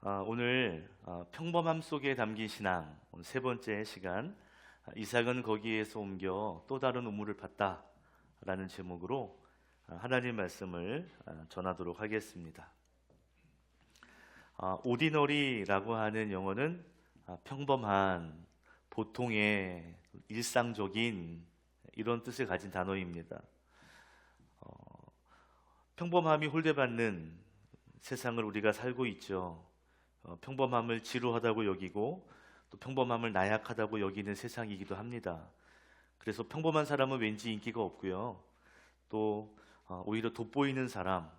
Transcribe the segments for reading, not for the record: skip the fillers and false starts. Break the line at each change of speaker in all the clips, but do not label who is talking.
오늘 평범함 속에 담긴 신앙 오늘 세 번째 시간, 이삭은 거기에서 옮겨 또 다른 우물을 봤다라는 제목으로 하나님 말씀을 전하도록 하겠습니다. 오디너리라고 하는 영어는 평범한, 보통의, 일상적인 이런 뜻을 가진 단어입니다. 평범함이 홀대받는 세상을 우리가 살고 있죠. 평범함을 지루하다고 여기고 또 평범함을 나약하다고 여기는 세상이기도 합니다. 그래서 평범한 사람은 왠지 인기가 없고요. 또 오히려 돋보이는 사람,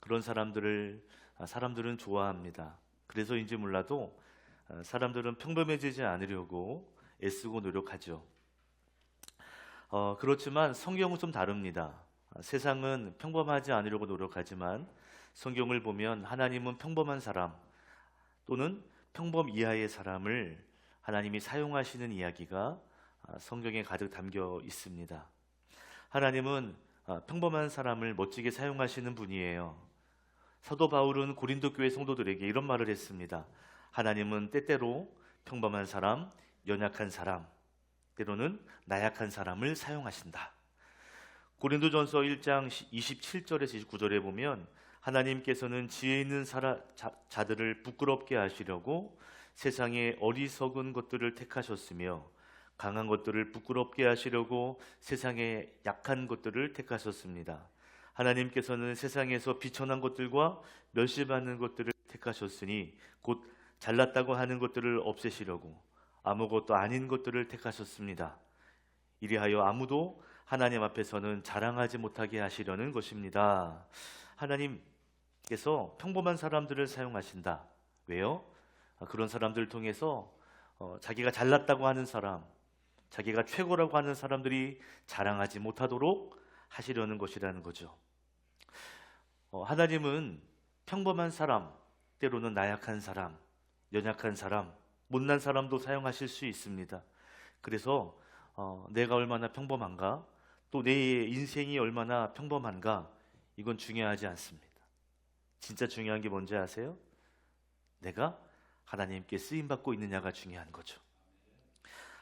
그런 사람들은 좋아합니다. 그래서인지 몰라도 사람들은 평범해지지 않으려고 애쓰고 노력하죠. 그렇지만 성경은 좀 다릅니다. 세상은 평범하지 않으려고 노력하지만 성경을 보면 하나님은 평범한 사람 또는 평범 이하의 사람을 하나님이 사용하시는 이야기가 성경에 가득 담겨 있습니다. 하나님은 평범한 사람을 멋지게 사용하시는 분이에요. 사도 바울은 고린도 교회 성도들에게 이런 말을 했습니다. 하나님은 때때로 평범한 사람, 연약한 사람, 때로는 나약한 사람을 사용하신다. 고린도전서 1장 27절에서 29절에 보면 하나님께서는 지혜 있는 자들을 부끄럽게 하시려고 세상의 어리석은 것들을 택하셨으며 강한 것들을 부끄럽게 하시려고 세상의 약한 것들을 택하셨습니다. 하나님께서는 세상에서 비천한 것들과 멸시받는 것들을 택하셨으니 곧 잘났다고 하는 것들을 없애시려고 아무것도 아닌 것들을 택하셨습니다. 이리하여 아무도 하나님 앞에서는 자랑하지 못하게 하시려는 것입니다. 하나님께서 평범한 사람들을 사용하신다. 왜요? 그런 사람들을 통해서 자기가 잘났다고 하는 사람, 자기가 최고라고 하는 사람들이 자랑하지 못하도록 하시려는 것이라는 거죠. 하나님은 평범한 사람, 때로는 나약한 사람, 연약한 사람, 못난 사람도 사용하실 수 있습니다. 그래서 내가 얼마나 평범한가, 또 내 인생이 얼마나 평범한가, 이건 중요하지 않습니다. 진짜 중요한 게 뭔지 아세요? 내가 하나님께 쓰임받고 있느냐가 중요한 거죠.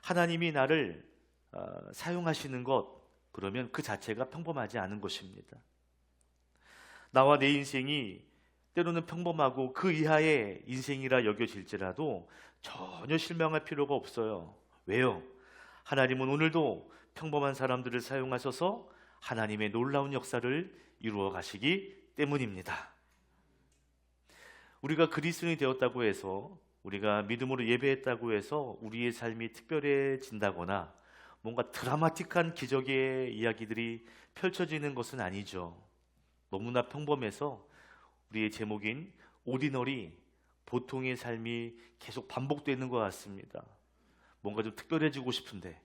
하나님이 나를 사용하시는 것, 그러면 그 자체가 평범하지 않은 것입니다. 나와 내 인생이 때로는 평범하고 그 이하의 인생이라 여겨질지라도 전혀 실망할 필요가 없어요. 왜요? 하나님은 오늘도 평범한 사람들을 사용하셔서 하나님의 놀라운 역사를 이루어 가시기 때문입니다. 우리가 그리스도인이 되었다고 해서, 우리가 믿음으로 예배했다고 해서 우리의 삶이 특별해진다거나 뭔가 드라마틱한 기적의 이야기들이 펼쳐지는 것은 아니죠. 너무나 평범해서 우리의 제목인 오디너리, 보통의 삶이 계속 반복되는 것 같습니다. 뭔가 좀 특별해지고 싶은데,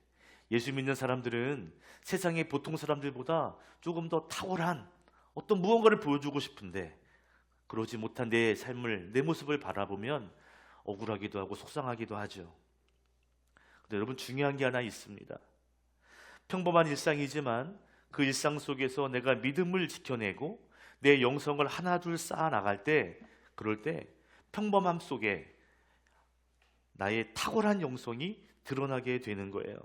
예수 믿는 사람들은 세상의 보통 사람들보다 조금 더 탁월한 어떤 무언가를 보여주고 싶은데, 그러지 못한 내 삶을, 내 모습을 바라보면 억울하기도 하고 속상하기도 하죠. 근데 여러분, 중요한 게 하나 있습니다. 평범한 일상이지만 그 일상 속에서 내가 믿음을 지켜내고 내 영성을 하나둘 쌓아 나갈 때, 그럴 때 평범함 속에 나의 탁월한 영성이 드러나게 되는 거예요.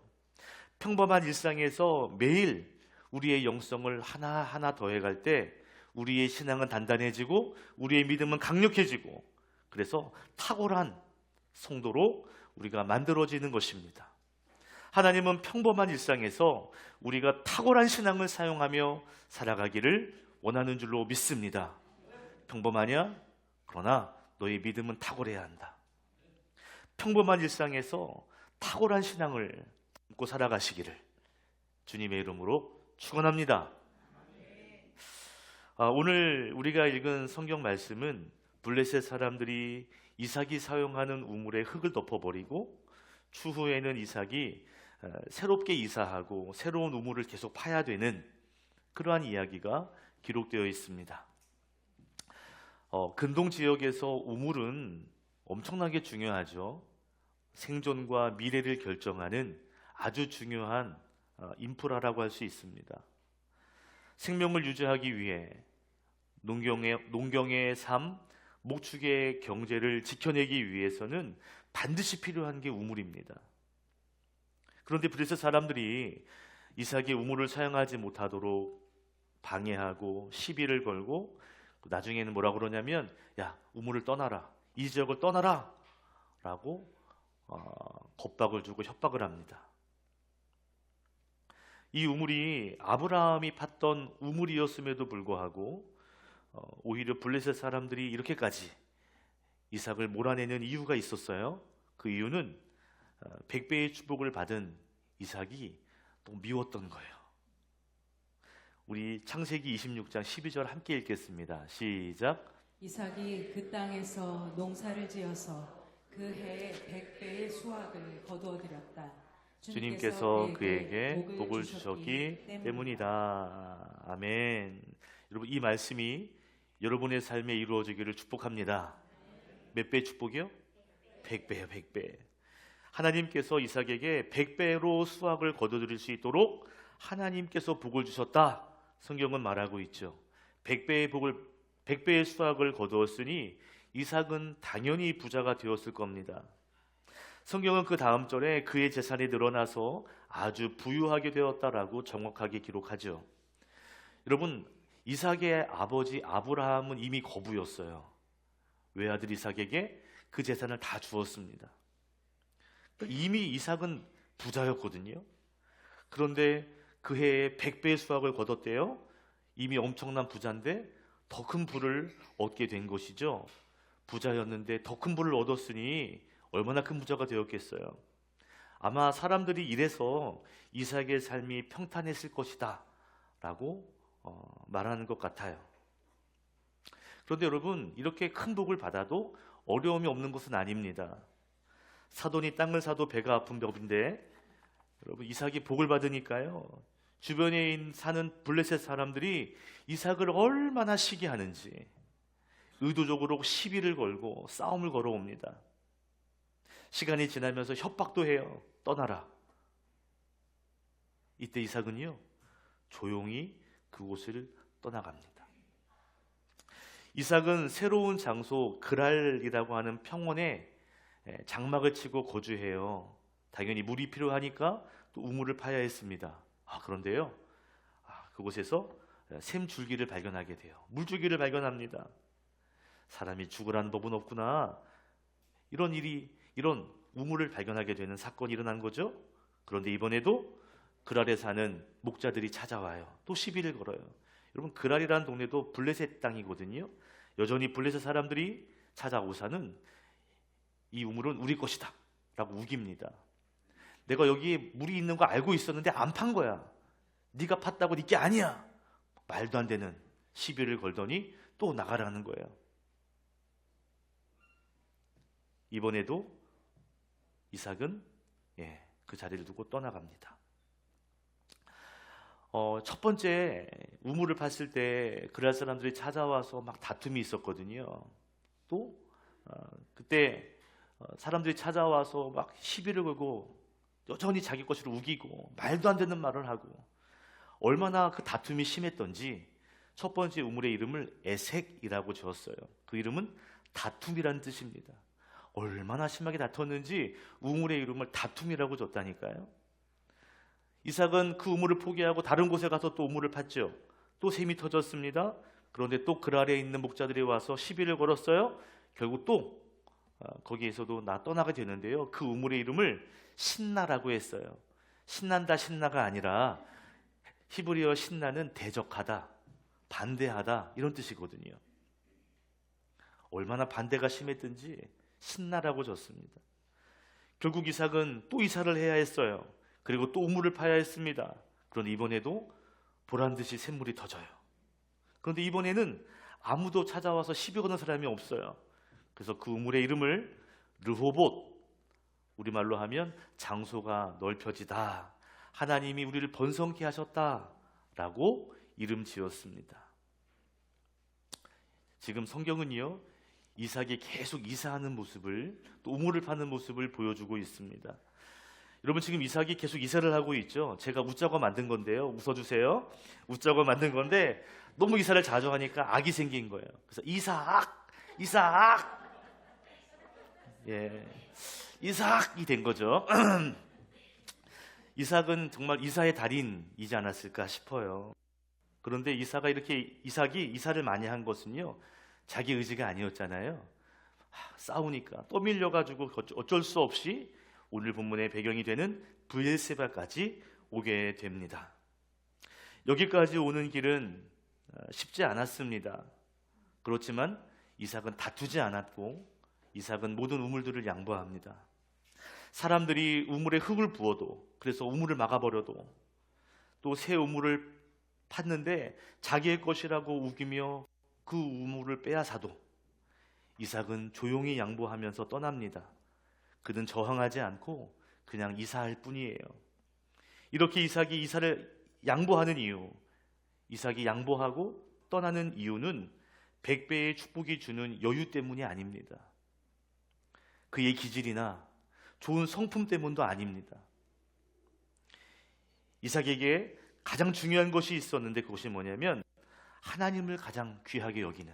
평범한 일상에서 매일 우리의 영성을 하나하나 더해갈 때 우리의 신앙은 단단해지고 우리의 믿음은 강력해지고, 그래서 탁월한 성도로 우리가 만들어지는 것입니다. 하나님은 평범한 일상에서 우리가 탁월한 신앙을 사용하며 살아가기를 원하는 줄로 믿습니다. 평범하냐? 그러나 너의 믿음은 탁월해야 한다. 평범한 일상에서 탁월한 신앙을 담고 살아가시기를 주님의 이름으로 축원합니다. 오늘 우리가 읽은 성경 말씀은 블레셋 사람들이 이삭이 사용하는 우물에 흙을 덮어버리고 추후에는 이삭이 새롭게 이사하고 새로운 우물을 계속 파야 되는 그러한 이야기가 기록되어 있습니다. 근동 지역에서 우물은 엄청나게 중요하죠. 생존과 미래를 결정하는 아주 중요한 인프라라고 할 수 있습니다. 생명을 유지하기 위해 농경의 삶, 목축의 경제를 지켜내기 위해서는 반드시 필요한 게 우물입니다. 그런데 블레셋 사람들이 이삭이 우물을 사용하지 못하도록 방해하고 시비를 걸고 나중에는 뭐라 그러냐면 야, 우물을 떠나라, 이 지역을 떠나라 라고 겁박을 주고 협박을 합니다. 이 우물이 아브라함이 팠던 우물이었음에도 불구하고 오히려 블레셋 사람들이 이렇게까지 이삭을 몰아내는 이유가 있었어요. 그 이유는 100배의 축복을 받은 이삭이 또 미웠던 거예요. 우리 창세기 26장 12절 함께 읽겠습니다. 시작.
이삭이 그 땅에서 농사를 지어서 그 해에 100배의 수확을 거두어들였다.
주님께서 그에게 복을 주셨기 때문이다. 아멘. 여러분, 이 말씀이 여러분의 삶에 이루어지기를 축복합니다. 몇 배 축복이요? 100배요, 100배. 하나님께서 이삭에게 100배로 수확을 거둬들일 수 있도록 하나님께서 복을 주셨다. 성경은 말하고 있죠. 100배의 수확을 거두었으니 이삭은 당연히 부자가 되었을 겁니다. 성경은 그 다음 절에 그의 재산이 늘어나서 아주 부유하게 되었다라고 정확하게 기록하죠. 여러분, 이삭의 아버지 아브라함은 이미 거부였어요. 외아들 이삭에게 그 재산을 다 주었습니다. 이미 이삭은 부자였거든요. 그런데 그 해에 100배의 수확을 거뒀대요. 이미 엄청난 부자인데 더 큰 부를 얻게 된 것이죠. 부자였는데 더 큰 부를 얻었으니 얼마나 큰 부자가 되었겠어요. 아마 사람들이 이래서 이삭의 삶이 평탄했을 것이다 라고 말하는 것 같아요. 그런데 여러분, 이렇게 큰 복을 받아도 어려움이 없는 것은 아닙니다. 사돈이 땅을 사도 배가 아픈 법인데 여러분, 이삭이 복을 받으니까요, 주변에 사는 블레셋 사람들이 이삭을 얼마나 시기하는지 의도적으로 시비를 걸고 싸움을 걸어옵니다. 시간이 지나면서 협박도 해요. 떠나라. 이때 이삭은요, 조용히 그곳을 떠나갑니다. 이삭은 새로운 장소 그랄이라고 하는 평원에 장막을 치고 거주해요. 당연히 물이 필요하니까 또 우물을 파야 했습니다. 그런데요, 그곳에서 샘줄기를 발견하게 돼요. 물줄기를 발견합니다. 사람이 죽으라는 법은 없구나. 이런 우물을 발견하게 되는 사건이 일어난 거죠. 그런데 이번에도 그랄에 사는 목자들이 찾아와요. 또 시비를 걸어요. 여러분, 그랄이라는 동네도 블레셋 땅이거든요. 여전히 블레셋 사람들이 찾아오사는 이 우물은 우리 것이다 라고 우깁니다. 내가 여기에 물이 있는 거 알고 있었는데 안 판 거야. 네가 팠다고 네 게 아니야. 말도 안 되는 시비를 걸더니 또 나가라는 거예요. 이번에도 이삭은 그 자리를 두고 떠나갑니다. 첫 번째 우물을 팠을 때 그랄 사람들이 찾아와서 막 다툼이 있었거든요. 또 그때 사람들이 찾아와서 막 시비를 걸고 여전히 자기 것으로 우기고 말도 안 되는 말을 하고, 얼마나 그 다툼이 심했던지 첫 번째 우물의 이름을 에색이라고 지었어요. 그 이름은 다툼이라는 뜻입니다. 얼마나 심하게 다퉜는지 우물의 이름을 다툼이라고 줬다니까요. 이삭은 그 우물을 포기하고 다른 곳에 가서 또 우물을 팠죠. 또 샘이 터졌습니다. 그런데 또 그랄에 있는 목자들이 와서 시비를 걸었어요. 결국 또 거기에서도 떠나게 되는데요. 그 우물의 이름을 신나라고 했어요. 신난다, 신나가 아니라 히브리어 신나는 대적하다, 반대하다 이런 뜻이거든요. 얼마나 반대가 심했든지 신나라고 줬습니다. 결국 이삭은 또 이사를 해야 했어요. 그리고 또 우물을 파야 했습니다. 그런데 이번에도 보란듯이 샘물이 터져요. 그런데 이번에는 아무도 찾아와서 시비 거는 사람이 없어요. 그래서 그 우물의 이름을 르호봇, 우리말로 하면 장소가 넓혀지다, 하나님이 우리를 번성케 하셨다라고 이름 지었습니다. 지금 성경은요, 이삭이 계속 이사하는 모습을, 또 우물을 파는 모습을 보여주고 있습니다. 여러분, 지금 이삭이 계속 이사를 하고 있죠. 제가 웃자고 만든 건데요. 웃어주세요. 웃자고 만든 건데 너무 이사를 자주 하니까 악이 생긴 거예요. 그래서 이삭 이삭. 예, 이삭이 된 거죠. 이삭은 정말 이사의 달인이지 않았을까 싶어요. 그런데 이삭이 이사를 많이 한 것은요, 자기 의지가 아니었잖아요. 싸우니까 또 밀려가지고 어쩔 수 없이 오늘 본문의 배경이 되는 브엘세바까지 오게 됩니다. 여기까지 오는 길은 쉽지 않았습니다. 그렇지만 이삭은 다투지 않았고 이삭은 모든 우물들을 양보합니다. 사람들이 우물에 흙을 부어도, 그래서 우물을 막아버려도, 또 새 우물을 팠는데 자기의 것이라고 우기며 그 우물을 빼앗아도 이삭은 조용히 양보하면서 떠납니다. 그는 저항하지 않고 그냥 이사할 뿐이에요. 이렇게 이삭이 이사를 양보하는 이유, 이삭이 양보하고 떠나는 이유는 100배의 축복이 주는 여유 때문이 아닙니다. 그의 기질이나 좋은 성품 때문도 아닙니다. 이삭에게 가장 중요한 것이 있었는데 그것이 뭐냐면 하나님을 가장 귀하게 여기는,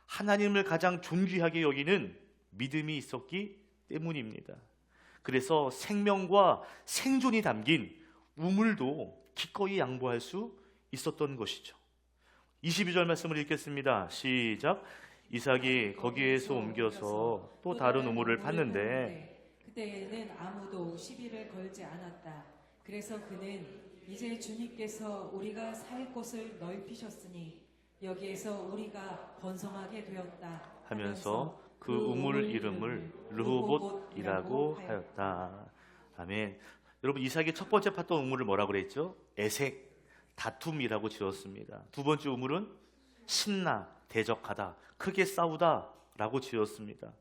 하나님을 가장 존귀하게 여기는 믿음이 있었기 때문입니다. 그래서 생명과 생존이 담긴 우물도 기꺼이 양보할 수 있었던 것이죠. 22절 말씀을 읽겠습니다. 시작. 이삭이 거기에서 옮겨서 또 다른 우물을 팠는데
그때에는 아무도 시비를 걸지 않았다. 그래서 그는 이제 주님께서 우리가 살 곳을 넓히셨으니 여기에서 우리가 번성하게 되었다
하면서 그 우물 이름을 르호봇이라고 하였다. 아멘. 여러분, 이삭이 첫 번째 팠던 우물을 뭐라고 그랬죠? 에색, 다툼이라고 지었습니다. 두 번째 우물은 신나, 대적하다, 크게 싸우다 라고 지었습니다.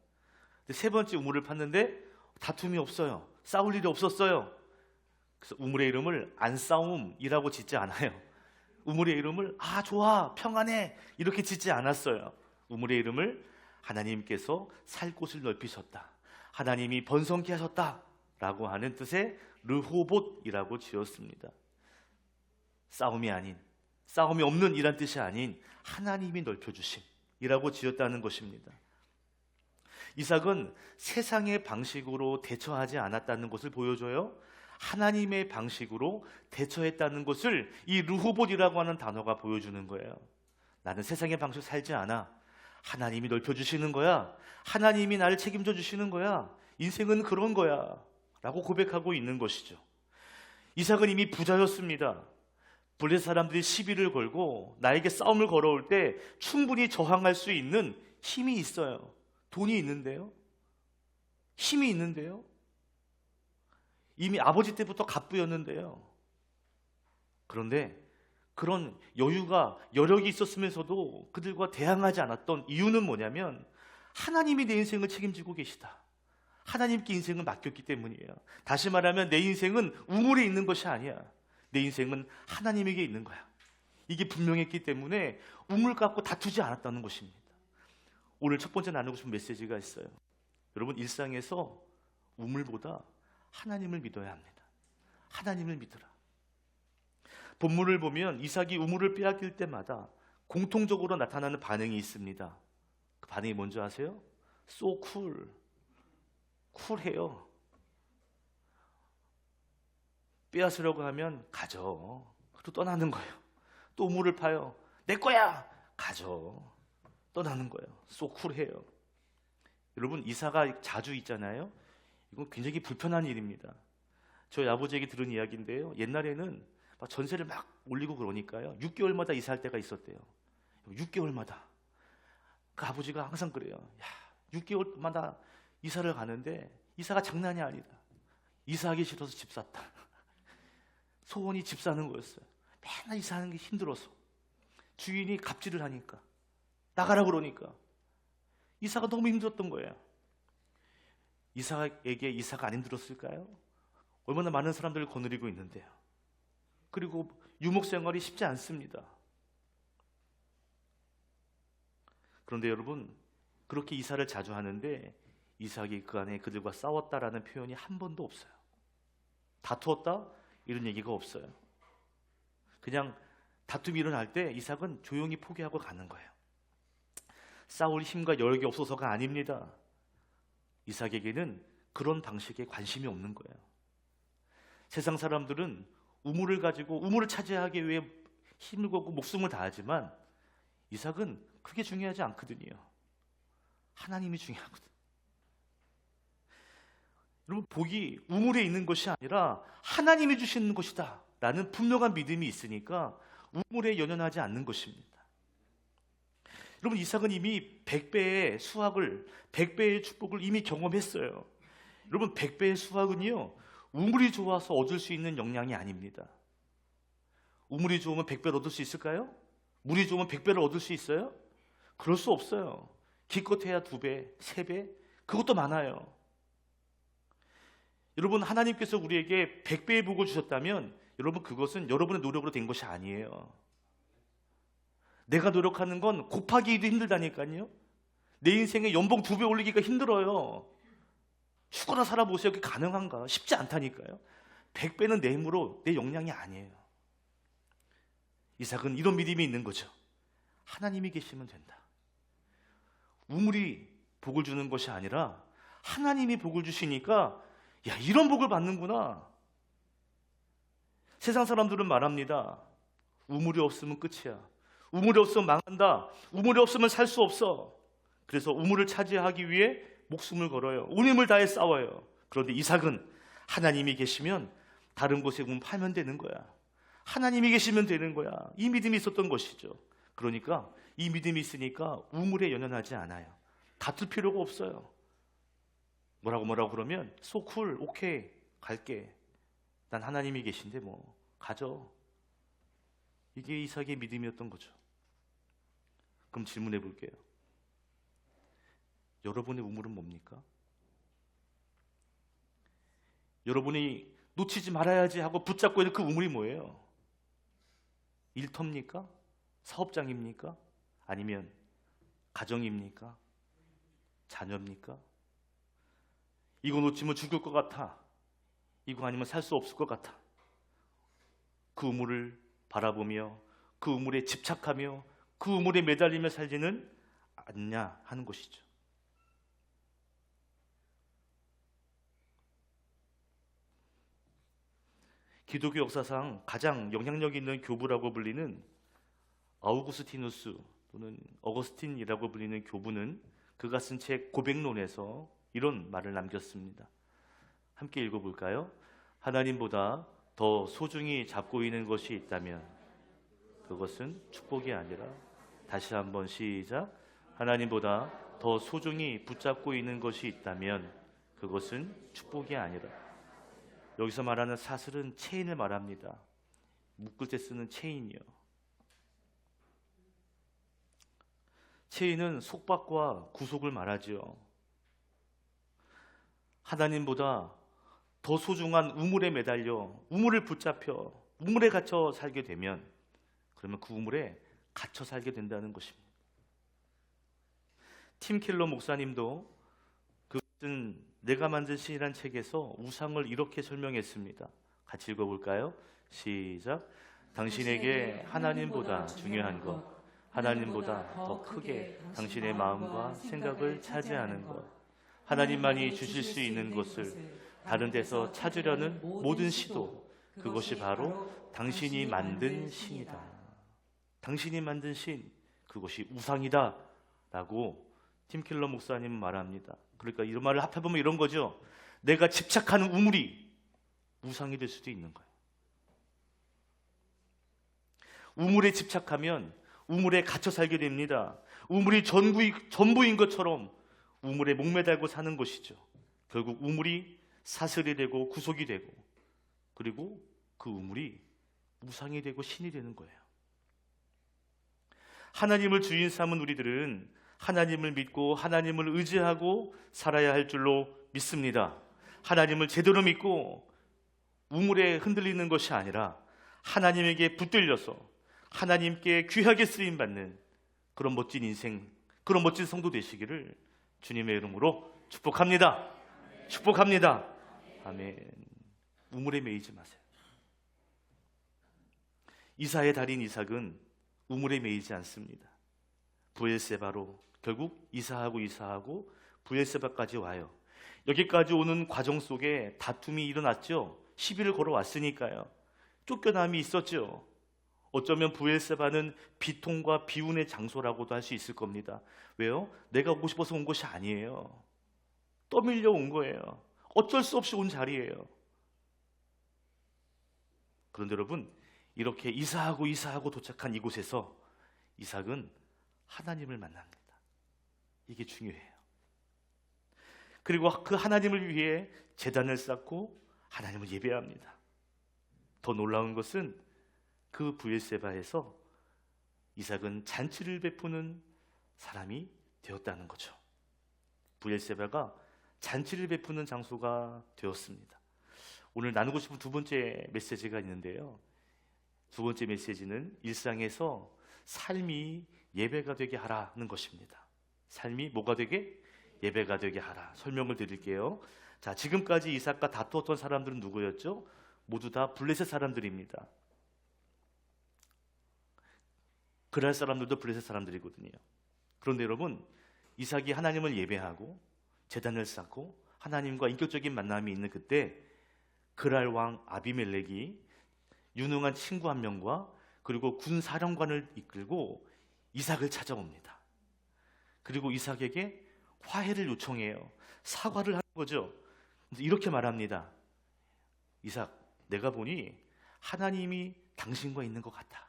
세 번째 우물을 팠는데 다툼이 없어요. 싸울 일이 없었어요. 그래서 우물의 이름을 안싸움이라고 짓지 않아요. 우물의 이름을 좋아, 평안해 이렇게 짓지 않았어요. 우물의 이름을 하나님께서 살 곳을 넓히셨다, 하나님이 번성케 하셨다 라고 하는 뜻의 르호봇이라고 지었습니다. 싸움이 아닌, 싸움이 없는 이란 뜻이 아닌 하나님이 넓혀주심이라고 지었다는 것입니다. 이삭은 세상의 방식으로 대처하지 않았다는 것을 보여줘요. 하나님의 방식으로 대처했다는 것을 이 르호봇이라고 하는 단어가 보여주는 거예요. 나는 세상의 방식으로 살지 않아. 하나님이 넓혀주시는 거야. 하나님이 나를 책임져 주시는 거야. 인생은 그런 거야 라고 고백하고 있는 것이죠. 이삭은 이미 부자였습니다. 블레 사람들이 시비를 걸고 나에게 싸움을 걸어올 때 충분히 저항할 수 있는 힘이 있어요. 돈이 있는데요, 힘이 있는데요, 이미 아버지 때부터 갑부였는데요. 그런데 그런 여유가, 여력이 있었으면서도 그들과 대항하지 않았던 이유는 뭐냐면 하나님이 내 인생을 책임지고 계시다, 하나님께 인생을 맡겼기 때문이에요. 다시 말하면 내 인생은 우물에 있는 것이 아니야. 내 인생은 하나님에게 있는 거야. 이게 분명했기 때문에 우물 갖고 다투지 않았다는 것입니다. 오늘 첫 번째 나누고 싶은 메시지가 있어요. 여러분, 일상에서 우물보다 하나님을 믿어야 합니다. 하나님을 믿으라. 본문을 보면 이삭이 우물을 빼앗길 때마다 공통적으로 나타나는 반응이 있습니다. 그 반응이 뭔지 아세요? So cool. 쿨해요. 빼앗으려고 하면 가져. 또 떠나는 거예요. 또 우물을 파요. 내 거야. 가져. 떠나는 거예요. So cool해요. 여러분, 이사가 자주 있잖아요. 이건 굉장히 불편한 일입니다. 저희 아버지에게 들은 이야기인데요, 옛날에는 막 전세를 막 올리고 그러니까요, 6개월마다 이사할 때가 있었대요. 6개월마다. 그 아버지가 항상 그래요. 6개월마다 이사를 가는데 이사가 장난이 아니다. 이사하기 싫어서 집 샀다. 소원이 집 사는 거였어요. 맨날 이사하는 게 힘들어서. 주인이 갑질을 하니까, 나가라 그러니까 이사가 너무 힘들었던 거예요. 이삭에게 이사가 안 힘들었을까요? 얼마나 많은 사람들을 거느리고 있는데요. 그리고 유목 생활이 쉽지 않습니다. 그런데 여러분, 그렇게 이사를 자주 하는데 이삭이 그 안에 그들과 싸웠다라는 표현이 한 번도 없어요. 다투었다? 이런 얘기가 없어요. 그냥 다툼이 일어날 때 이삭은 조용히 포기하고 가는 거예요. 싸울 힘과 여력이 없어서가 아닙니다. 이삭에게는 그런 방식에 관심이 없는 거예요. 세상 사람들은 우물을 가지고 우물을 차지하기 위해 힘을 걷고 목숨을 다하지만 이삭은 그게 중요하지 않거든요. 하나님이 중요하거든. 여러분, 복이 우물에 있는 것이 아니라 하나님이 주시는 것이다 라는 분명한 믿음이 있으니까 우물에 연연하지 않는 것입니다. 여러분, 이삭은 이미 100배의 수확을, 100배의 축복을 이미 경험했어요. 여러분, 100배의 수확은요, 우물이 좋아서 얻을 수 있는 영향이 아닙니다. 우물이 좋으면 100배를 얻을 수 있을까요? 물이 좋으면 100배를 얻을 수 있어요? 그럴 수 없어요. 기껏해야 2배, 3배, 그것도 많아요. 여러분, 하나님께서 우리에게 100배의 복을 주셨다면 여러분, 그것은 여러분의 노력으로 된 것이 아니에요. 내가 노력하는 건 곱하기도 힘들다니까요. 내 인생에 연봉 2배 올리기가 힘들어요. 죽어라 살아보세요. 그게 가능한가? 쉽지 않다니까요. 100배는 내 힘으로 내 역량이 아니에요. 이삭은 이런 믿음이 있는 거죠. 하나님이 계시면 된다. 우물이 복을 주는 것이 아니라 하나님이 복을 주시니까 야, 이런 복을 받는구나. 세상 사람들은 말합니다. 우물이 없으면 끝이야. 우물이 없으면 망한다. 우물이 없으면 살 수 없어. 그래서 우물을 차지하기 위해 목숨을 걸어요. 온 힘을 다해 싸워요. 그런데 이삭은 하나님이 계시면 다른 곳에 우물 파면 되는 거야. 하나님이 계시면 되는 거야. 이 믿음이 있었던 것이죠. 그러니까 이 믿음이 있으니까 우물에 연연하지 않아요. 다툴 필요가 없어요. 뭐라고 그러면 so cool, 오케이, 갈게. 난 하나님이 계신데 뭐 가져. 이게 이삭의 믿음이었던 거죠. 그럼 질문해 볼게요. 여러분의 우물은 뭡니까? 여러분이 놓치지 말아야지 하고 붙잡고 있는 그 우물이 뭐예요? 일터입니까? 사업장입니까? 아니면 가정입니까? 자녀입니까? 이거 놓치면 죽을 것 같아. 이거 아니면 살 수 없을 것 같아. 그 우물을 바라보며 그 우물에 집착하며 그 우물에 매달리며 살지는 않냐 하는 것이죠. 기독교 역사상 가장 영향력 있는 교부라고 불리는 아우구스티누스 또는 어거스틴이라고 불리는 교부는 그가 쓴 책 고백론에서 이런 말을 남겼습니다. 함께 읽어볼까요? 하나님보다 더 소중히 잡고 있는 것이 있다면 그것은 축복이 아니라, 다시 한번 시작. 하나님보다 더 소중히 붙잡고 있는 것이 있다면 그것은 축복이 아니라. 여기서 말하는 사슬은 체인을 말합니다. 묶을 때 쓰는 체인이요. 체인은 속박과 구속을 말하지요. 하나님보다 더 소중한 우물에 매달려 우물을 붙잡혀 우물에 갇혀 살게 되면 그러면 그 우물에 갇혀 살게 된다는 것입니다. 팀 켈러 목사님도 그 쓴 내가 만든 신이란 책에서 우상을 이렇게 설명했습니다. 같이 읽어볼까요? 시작. 당신에게 하나님보다 중요한 것, 하나님보다 더 크게 당신의 마음과 생각을 차지하는 것, 하나님만이 주실 수 있는 것을 다른 데서 찾으려는 모든 시도, 그것이 바로 당신이 만든 신이다. 당신이 만든 신, 그것이 우상이다 라고 팀 켈러 목사님은 말합니다. 그러니까 이런 말을 합해보면 이런 거죠. 내가 집착하는 우물이 우상이 될 수도 있는 거예요. 우물에 집착하면 우물에 갇혀 살게 됩니다. 우물이 전부인 것처럼 우물에 목매달고 사는 것이죠. 결국 우물이 사슬이 되고 구속이 되고, 그리고 그 우물이 우상이 되고 신이 되는 거예요. 하나님을 주인 삼은 우리들은 하나님을 믿고 하나님을 의지하고 살아야 할 줄로 믿습니다. 하나님을 제대로 믿고 우물에 흔들리는 것이 아니라 하나님에게 붙들려서 하나님께 귀하게 쓰임받는 그런 멋진 인생, 그런 멋진 성도 되시기를 주님의 이름으로 축복합니다. 축복합니다. 아멘. 우물에 매이지 마세요. 이사의 달인 이삭은 우물에 매이지 않습니다. 브엘세바로 결국 이사하고 브엘세바까지 와요. 여기까지 오는 과정 속에 다툼이 일어났죠. 시비를 걸어왔으니까요. 쫓겨남이 있었죠. 어쩌면 브엘세바는 비통과 비운의 장소라고도 할 수 있을 겁니다. 왜요? 내가 오고 싶어서 온 것이 아니에요. 떠밀려 온 거예요. 어쩔 수 없이 온 자리예요. 그런데 여러분, 이렇게 이사하고 도착한 이곳에서 이삭은 하나님을 만납니다. 이게 중요해요. 그리고 그 하나님을 위해 제단을 쌓고 하나님을 예배합니다. 더 놀라운 것은 그 브엘세바에서 이삭은 잔치를 베푸는 사람이 되었다는 거죠. 브엘세바가 잔치를 베푸는 장소가 되었습니다. 오늘 나누고 싶은 두 번째 메시지가 있는데요. 두 번째 메시지는 일상에서 삶이 예배가 되게 하라는 것입니다. 삶이 뭐가 되게? 예배가 되게 하라. 설명을 드릴게요. 자, 지금까지 이삭과 다투었던 사람들은 누구였죠? 모두 다 블레셋 사람들입니다. 그랄 사람들도 블레셋 사람들이거든요. 그런데 여러분, 이삭이 하나님을 예배하고 제단을 쌓고 하나님과 인격적인 만남이 있는 그때 그랄 왕 아비멜렉이 유능한 친구 한 명과 그리고 군 사령관을 이끌고 이삭을 찾아옵니다. 그리고 이삭에게 화해를 요청해요. 사과를 하는 거죠. 이렇게 말합니다. 이삭, 내가 보니 하나님이 당신과 있는 것 같아.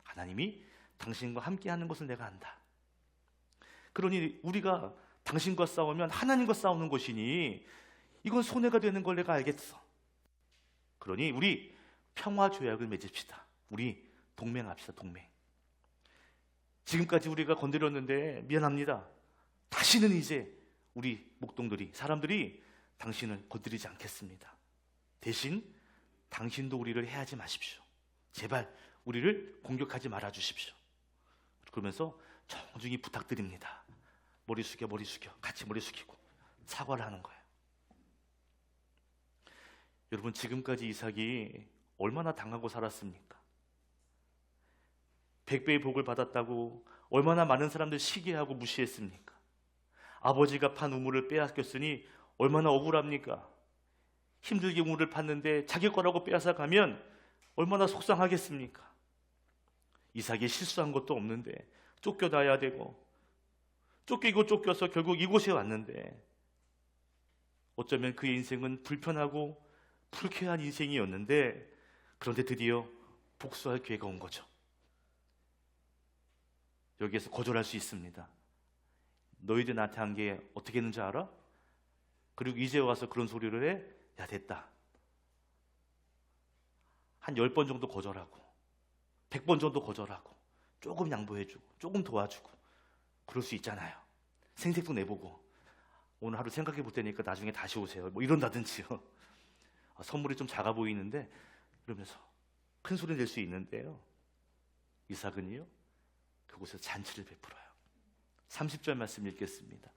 하나님이 당신과 함께하는 것을 내가 안다. 그러니 우리가 당신과 싸우면 하나님과 싸우는 것이니 이건 손해가 되는 걸 내가 알겠어. 그러니 우리 평화 조약을 맺읍시다. 우리 동맹합시다. 동맹. 지금까지 우리가 건드렸는데 미안합니다. 다시는 이제 우리 목동들이 사람들이 당신을 건드리지 않겠습니다. 대신 당신도 우리를 해하지 마십시오. 제발 우리를 공격하지 말아 주십시오. 그러면서 정중히 부탁드립니다. 머리 숙여 같이 머리 숙이고 사과를 하는 거예요. 여러분, 지금까지 이삭이 얼마나 당하고 살았습니까? 100배의 복을 받았다고 얼마나 많은 사람들 시기하고 무시했습니까? 아버지가 판 우물을 빼앗겼으니 얼마나 억울합니까? 힘들게 우물을 팠는데 자기 거라고 빼앗아 가면 얼마나 속상하겠습니까? 이삭이 실수한 것도 없는데 쫓겨나야 되고 쫓겨서 결국 이곳에 왔는데 어쩌면 그의 인생은 불편하고 불쾌한 인생이었는데 그런데 드디어 복수할 기회가 온 거죠. 여기에서 거절할 수 있습니다. 너희들 나한테 한 게 어떻게 했는지 알아? 그리고 이제 와서 그런 소리를 해? 야, 됐다. 한 10번 정도 거절하고 100번 정도 거절하고 조금 양보해주고 조금 도와주고 그럴 수 있잖아요. 생색도 내보고 오늘 하루 생각해 볼 테니까 나중에 다시 오세요. 뭐 이런다든지요. 선물이 좀 작아 보이는데 그러면서 큰 소리 낼 수 있는데요. 이삭은요, 그곳에서 잔치를 베풀어요. 30절 말씀 읽겠습니다.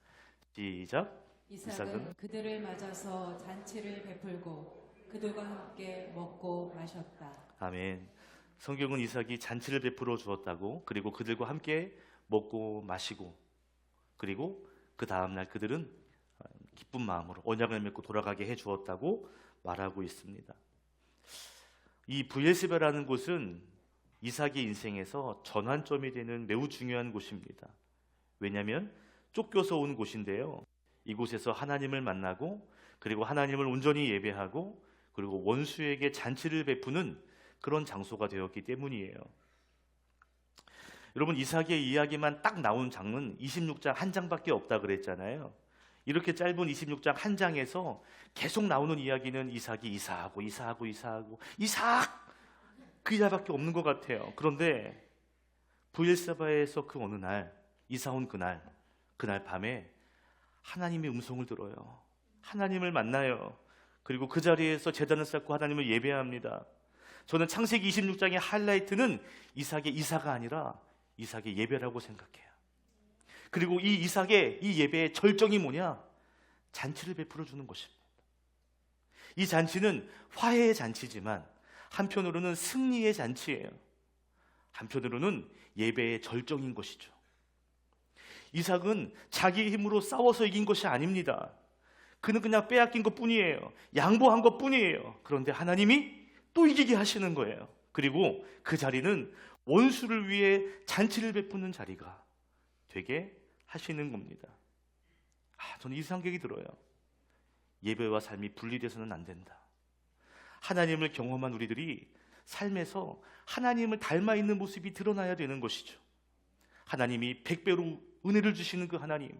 시작.
이삭은 그들을 맞아서 잔치를 베풀고 그들과 함께 먹고 마셨다.
아멘. 성경은 이삭이 잔치를 베풀어 주었다고, 그리고 그들과 함께 먹고 마시고, 그리고 그 다음날 그들은 기쁜 마음으로 언약을 맺고 돌아가게 해 주었다고 말하고 있습니다. 이 브엘세바라는 곳은 이삭의 인생에서 전환점이 되는 매우 중요한 곳입니다. 왜냐하면 쫓겨서 온 곳인데요. 이곳에서 하나님을 만나고 그리고 하나님을 온전히 예배하고 그리고 원수에게 잔치를 베푸는 그런 장소가 되었기 때문이에요. 여러분, 이삭의 이야기만 딱 나온 장은 26장 한 장밖에 없다 그랬잖아요. 이렇게 짧은 26장 한 장에서 계속 나오는 이야기는 이삭이 이삭 그 이야기밖에 없는 것 같아요. 그런데 브엘세바에서 그 어느 날 이사 온 그날 밤에 하나님의 음성을 들어요. 하나님을 만나요. 그리고 그 자리에서 제단을 쌓고 하나님을 예배합니다. 저는 창세기 26장의 하이라이트는 이삭의 이사가 아니라 이삭의 예배라고 생각해요. 그리고 이 이삭의 이 예배의 절정이 뭐냐? 잔치를 베풀어 주는 것입니다. 이 잔치는 화해의 잔치지만 한편으로는 승리의 잔치예요. 한편으로는 예배의 절정인 것이죠. 이삭은 자기의 힘으로 싸워서 이긴 것이 아닙니다. 그는 그냥 빼앗긴 것 뿐이에요. 양보한 것 뿐이에요. 그런데 하나님이 또 이기게 하시는 거예요. 그리고 그 자리는 원수를 위해 잔치를 베푸는 자리가 되게 하시는 겁니다. 저는 이 생각이 들어요. 예배와 삶이 분리돼서는 안 된다. 하나님을 경험한 우리들이 삶에서 하나님을 닮아 있는 모습이 드러나야 되는 것이죠. 하나님이 100배로 은혜를 주시는 그 하나님,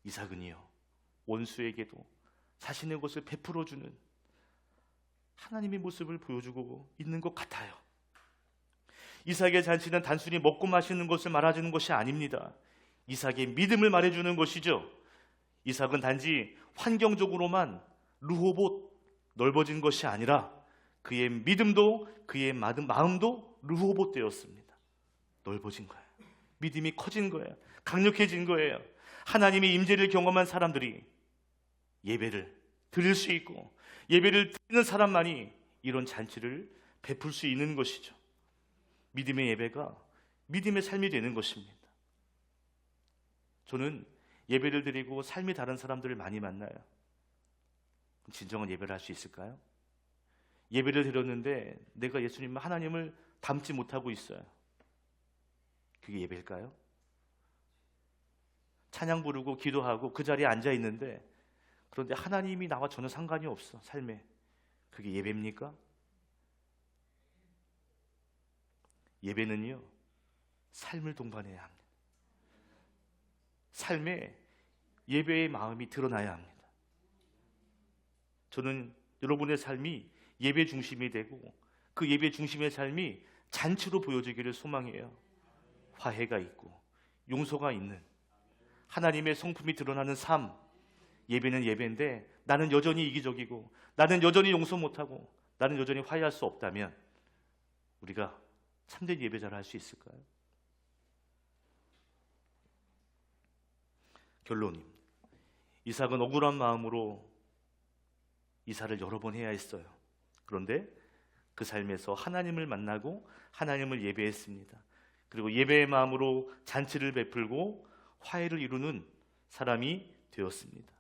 이삭은요 원수에게도 자신의 것을 베풀어 주는 하나님의 모습을 보여주고 있는 것 같아요. 이삭의 잔치는 단순히 먹고 마시는 것을 말해주는 것이 아닙니다. 이삭의 믿음을 말해주는 것이죠. 이삭은 단지 환경적으로만 르호봇 넓어진 것이 아니라 그의 믿음도 그의 마음도 르호봇 되었습니다. 넓어진 거예요. 믿음이 커진 거예요. 강력해진 거예요. 하나님의 임재를 경험한 사람들이 예배를 드릴 수 있고 예배를 드리는 사람만이 이런 잔치를 베풀 수 있는 것이죠. 믿음의 예배가 믿음의 삶이 되는 것입니다. 저는 예배를 드리고 삶이 다른 사람들을 많이 만나요. 진정한 예배를 할 수 있을까요? 예배를 드렸는데 내가 예수님 하나님을 닮지 못하고 있어요. 그게 예배일까요? 찬양 부르고 기도하고 그 자리에 앉아 있는데 그런데 하나님이 나와 전혀 상관이 없어 삶에. 그게 예배입니까? 예배는요 삶을 동반해야 합니다. 삶에 예배의 마음이 드러나야 합니다. 저는 여러분의 삶이 예배 중심이 되고 그 예배 중심의 삶이 잔치로 보여지기를 소망해요. 화해가 있고 용서가 있는 하나님의 성품이 드러나는 삶. 예배는 예배인데 나는 여전히 이기적이고 나는 여전히 용서 못하고 나는 여전히 화해할 수 없다면 우리가 참된 예배자를 할 수 있을까요? 결론입니다. 이삭은 억울한 마음으로 이사를 여러 번 해야 했어요. 그런데 그 삶에서 하나님을 만나고 하나님을 예배했습니다. 그리고 예배의 마음으로 잔치를 베풀고 화해를 이루는 사람이 되었습니다.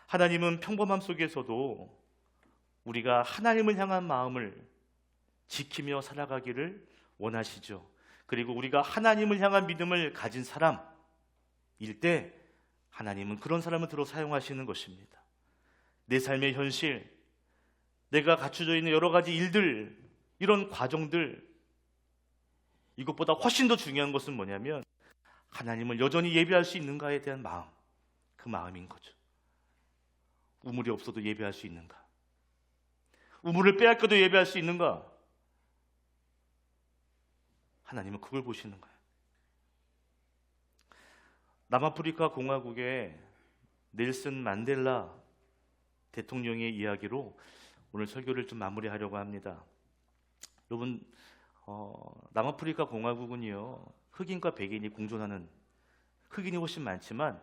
하나님은 평범함 속에서도 우리가 하나님을 향한 마음을 지키며 살아가기를 원하시죠. 그리고 우리가 하나님을 향한 믿음을 가진 사람일 때 하나님은 그런 사람을 들어 사용하시는 것입니다. 내 삶의 현실, 내가 갖춰져 있는 여러 가지 일들, 이런 과정들, 이것보다 훨씬 더 중요한 것은 뭐냐면 하나님을 여전히 예배할 수 있는가에 대한 마음, 그 마음인 거죠. 우물이 없어도 예배할 수 있는가? 우물을 빼앗겨도 예배할 수 있는가? 하나님은 그걸 보시는 거예요. 남아프리카 공화국의 넬슨 만델라 대통령의 이야기로 오늘 설교를 좀 마무리하려고 합니다. 여러분, 남아프리카 공화국은요 흑인과 백인이 공존하는, 흑인이 훨씬 많지만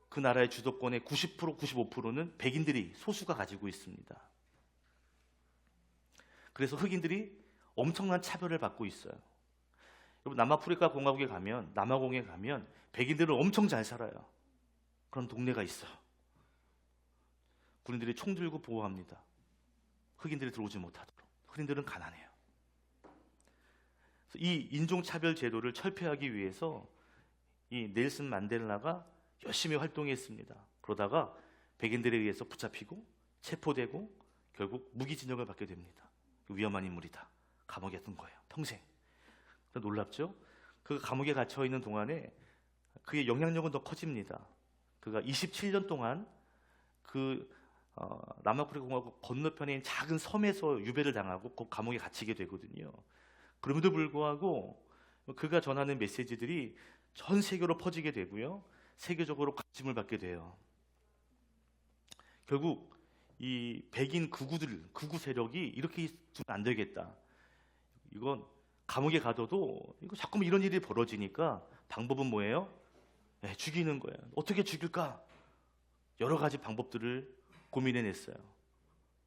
그 나라의 주도권의 90%, 95%는 백인들이 소수가 가지고 있습니다. 그래서 흑인들이 엄청난 차별을 받고 있어요. 여러분, 남아프리카 공화국에 가면, 남아공에 가면 백인들은 엄청 잘 살아요. 그런 동네가 있어요. 군인들이 총 들고 보호합니다. 흑인들이 들어오지 못하도록. 흑인들은 가난해요. 이 인종차별 제도를 철폐하기 위해서 이 넬슨 만델라가 열심히 활동했습니다. 그러다가 백인들에 의해서 붙잡히고 체포되고 결국 무기징역을 받게 됩니다. 위험한 인물이다. 감옥에 둔 거예요. 평생. 놀랍죠? 그 감옥에 갇혀 있는 동안에 그의 영향력은 더 커집니다. 그가 27년 동안 그 남아프리카 공화국 건너편에 있는 작은 섬에서 유배를 당하고 그 감옥에 갇히게 되거든요. 그럼에도 불구하고 그가 전하는 메시지들이 전 세계로 퍼지게 되고요. 세계적으로 관심을 받게 돼요. 결국 이 백인 극우 세력이 이렇게 두면 안 되겠다. 이건 감옥에 가둬도 이거 자꾸만 이런 일이 벌어지니까 방법은 뭐예요? 네, 죽이는 거예요. 어떻게 죽일까? 여러 가지 방법들을 고민해냈어요.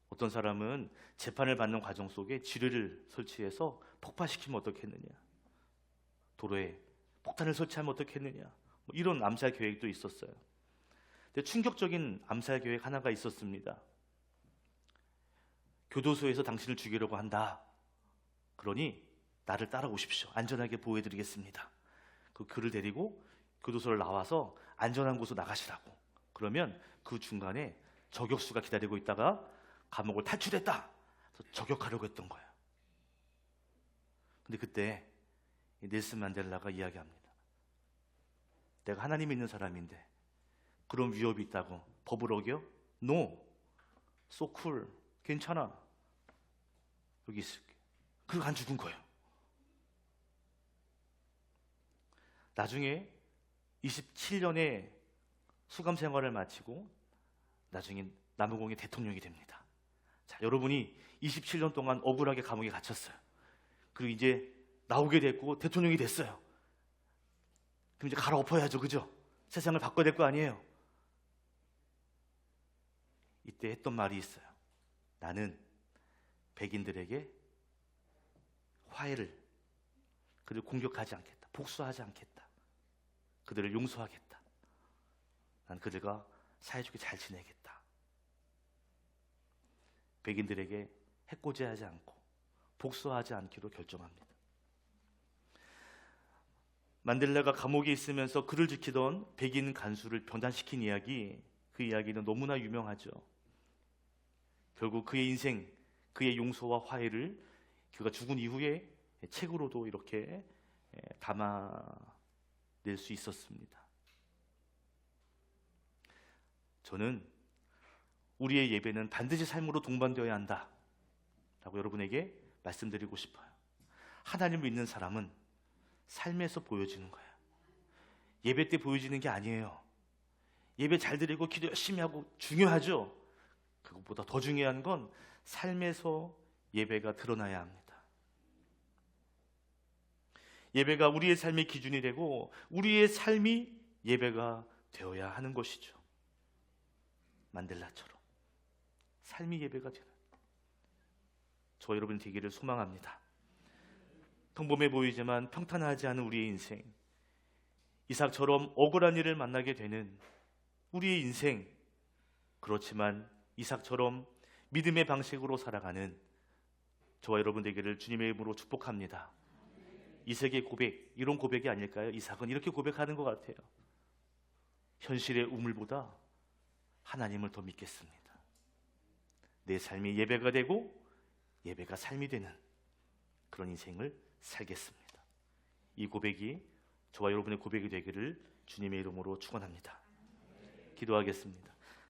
어떤 사람은 재판을 받는 과정 속에 지뢰를 설치해서 폭파시키면 어떻겠느냐. 도로에 폭탄을 설치하면 어떻겠느냐, 뭐 이런 암살 계획도 있었어요. 근데 충격적인 암살 계획 하나가 있었습니다. 교도소에서 당신을 죽이려고 한다. 그러니 나를 따라오십시오. 안전하게 보호해드리겠습니다. 그를 데리고 교도소를 나와서 안전한 곳으로 나가시라고. 그러면 그 중간에 저격수가 기다리고 있다가 감옥을 탈출했다. 그래서 저격하려고 했던 거예요. 근데 그때 넬슨 만델라가 이야기합니다. 내가 하나님 믿는 사람인데 그런 위협이 있다고 법을 어겨? No. So cool. 괜찮아. 여기 있을게. 그리고 안 죽은 거예요. 나중에 27년의 수감 생활을 마치고 나중에 남우공의 대통령이 됩니다. 자, 여러분이 27년 동안 억울하게 감옥에 갇혔어요. 그리고 이제 나오게 됐고 대통령이 됐어요. 그럼 이제 갈아엎어야죠, 그죠? 세상을 바꿔야 될 거 아니에요. 이때 했던 말이 있어요. 나는 백인들에게 화해를, 그들을 공격하지 않겠다. 복수하지 않겠다. 그들을 용서하겠다. 난 그들과 사이좋게 잘 지내겠다. 백인들에게 해코지하지 않고 복수하지 않기로 결정합니다. 만델라가 감옥에 있으면서 그를 지키던 백인 간수를 변단시킨 이야기, 그 이야기는 너무나 유명하죠. 결국 그의 인생, 그의 용서와 화해를 그가 죽은 이후에 책으로도 이렇게 담아낼 수 있었습니다. 저는 우리의 예배는 반드시 삶으로 동반되어야 한다 라고 여러분에게 말씀드리고 싶어요. 하나님을 믿는 사람은 삶에서 보여지는 거예요. 예배 때 보여지는 게 아니에요. 예배 잘 드리고 기도 열심히 하고 중요하죠. 그것보다 더 중요한 건 삶에서 예배가 드러나야 합니다. 예배가 우리의 삶의 기준이 되고 우리의 삶이 예배가 되어야 하는 것이죠. 만델라처럼 삶이 예배가 되는 저 여러분 되기를 소망합니다. 평범해 보이지만 평탄하지 않은 우리의 인생, 이삭처럼 억울한 일을 만나게 되는 우리의 인생, 그렇지만 이삭처럼 믿음의 방식으로 살아가는 저와 여러분 되기를 주님의 이름으로 축복합니다. 이삭의 고백, 이런 고백이 아닐까요? 이삭은 이렇게 고백하는 것 같아요. 현실의 우물보다 하나님을 더 믿겠습니다. 내 삶이 예배가 되고 예배가 삶이 되는 그런 인생을 살겠습니다. 이 고백이 저와 여러분의 고백이 되기를 주님의 이름으로 축원합니다. 기도하겠습니다.